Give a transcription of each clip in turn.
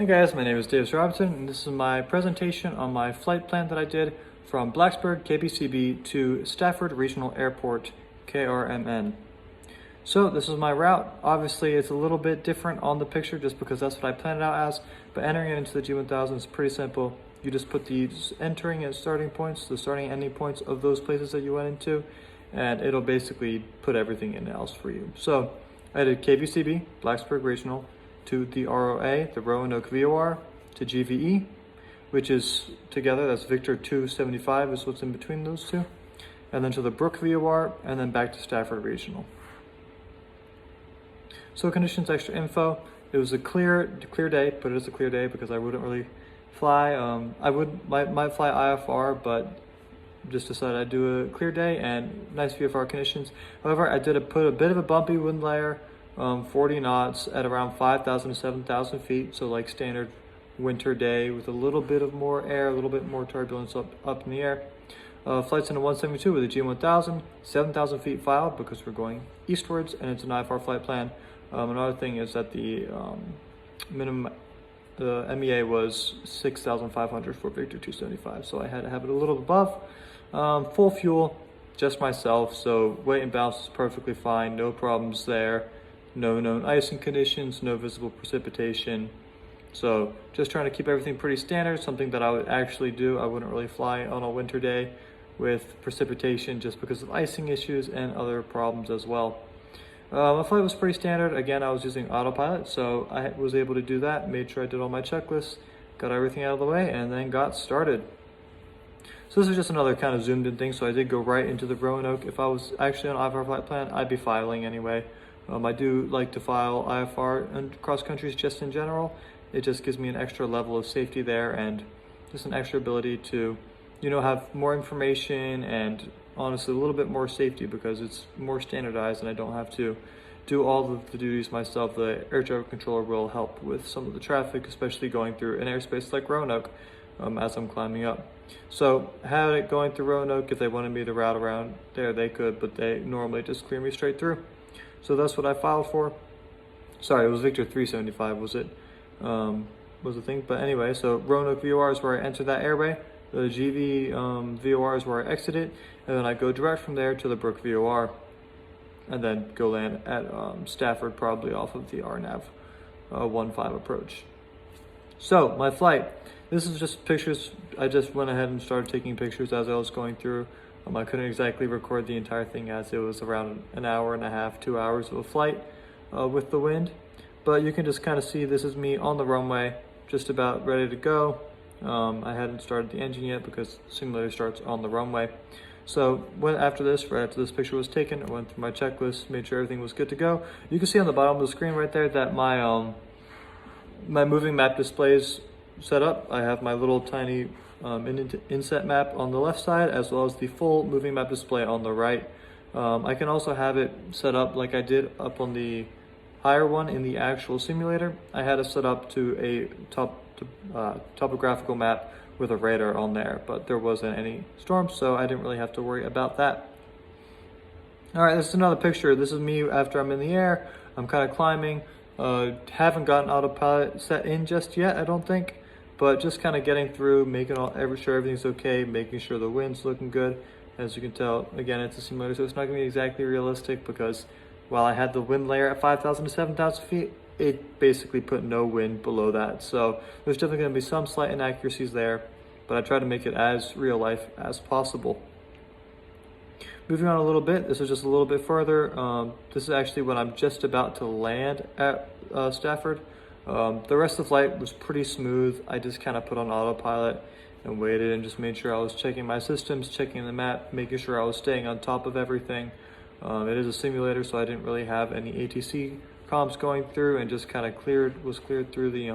Hey guys, my name is Davis Robinson, and this is my presentation on my flight plan that I did from Blacksburg, KBCB to Stafford Regional Airport, KRMN. So this is my route. Obviously it's a little bit different on the picture just because that's what I planned it out as, but entering it into the G1000 is pretty simple. You just put the entering and starting points, the starting and ending points of those places that you went into, and it'll basically put everything in else for you. So I did KBCB, Blacksburg Regional, to the ROA, the Roanoke VOR, to GVE, which is together, that's Victor 275 is what's in between those two, and then to the Brook VOR, and then back to Stafford Regional. So conditions, extra info, it was a clear day, but it is a clear day because I wouldn't really fly. I might fly IFR, but just decided I'd do a clear day and nice VFR conditions. However, I did put a bit of a bumpy wind layer, 40 knots at around 5,000 to 7,000 feet. So like standard winter day with a little bit of more air, a little bit more turbulence up in the air. Flights in a 172 with a G1000, 7,000 feet filed because we're going eastwards and it's an IFR flight plan. Another thing is that the minimum MEA was 6,500 for Victor 275. So I had to have it a little above. Full fuel, just myself. So weight and balance is perfectly fine. No problems there. No known icing conditions, no visible precipitation. So just trying to keep everything pretty standard, something that I would actually do. I wouldn't really fly on a winter day with precipitation just because of icing issues and other problems as well. My flight was pretty standard. Again, I was using autopilot, so I was able to do that, made sure I did all my checklists, got everything out of the way, and then got started. So this is just another kind of zoomed in thing, so I did go right into the Roanoke. If I was actually on IFR flight plan, I'd be filing anyway. I do like to file IFR and cross countries just in general. It just gives me an extra level of safety there and just an extra ability to, have more information and honestly a little bit more safety because it's more standardized and I don't have to do all of the duties myself. The air traffic controller will help with some of the traffic, especially going through an airspace like Roanoke as I'm climbing up. So had it going through Roanoke, if they wanted me to route around there, they could, but they normally just clear me straight through. So that's what I filed for. Sorry, it was Victor 375 was it, was the thing. But anyway, so Roanoke VOR is where I entered that airway. The GV VOR is where I exited. And then I go direct from there to the Brook VOR. And then go land at Stafford, probably off of the RNAV 15 approach. So my flight, this is just pictures. I just went ahead and started taking pictures as I was going through. I couldn't exactly record the entire thing as it was around an hour and a half, 2 hours of a flight with the wind. But you can just kind of see this is me on the runway, just about ready to go. I hadn't started the engine yet because the simulator starts on the runway. So right after this picture was taken, I went through my checklist, made sure everything was good to go. You can see on the bottom of the screen right there that my my moving map display is set up. I have my little tiny inset map on the left side as well as the full moving map display on the right. I can also have it set up like I did up on the higher one in the actual simulator. I had it set up to a topographical map with a radar on there, but there wasn't any storms, so I didn't really have to worry about that. All right, this is another picture. This is me after I'm in the air. I'm kind of climbing. Haven't gotten autopilot set in just yet, I don't think, but just kind of getting through, making sure everything's okay, making sure the wind's looking good. As you can tell, again, it's a simulator, so it's not going to be exactly realistic because while I had the wind layer at 5,000 to 7,000 feet, it basically put no wind below that. So there's definitely going to be some slight inaccuracies there, but I try to make it as real life as possible. Moving on a little bit, this is just a little bit further. This is actually when I'm just about to land at Stafford. The rest of the flight was pretty smooth. I just kind of put on autopilot and waited and just made sure I was checking my systems, checking the map, making sure I was staying on top of everything. It is a simulator, so I didn't really have any ATC comms going through, and just kind of was cleared through the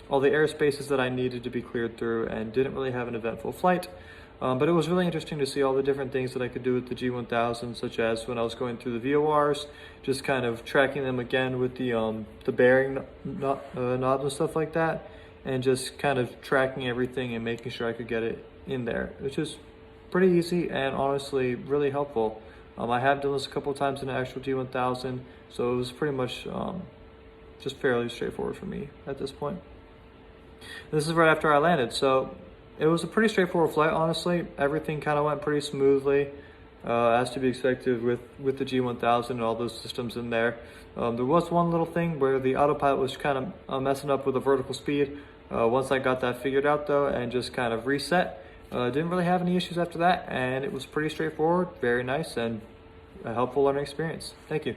all the airspaces that I needed to be cleared through, and didn't really have an eventful flight. But it was really interesting to see all the different things that I could do with the G1000, such as when I was going through the VORs, just kind of tracking them again with the bearing knobs and stuff like that, and just kind of tracking everything and making sure I could get it in there, which is pretty easy and honestly really helpful. I have done this a couple of times in the actual G1000, so it was pretty much just fairly straightforward for me at this point. This is right after I landed, so it was a pretty straightforward flight, honestly. Everything kind of went pretty smoothly, as to be expected with the G1000 and all those systems in there. There was one little thing where the autopilot was kind of messing up with the vertical speed. Once I got that figured out though and just kind of reset, didn't really have any issues after that, and it was pretty straightforward, very nice, and a helpful learning experience. Thank you.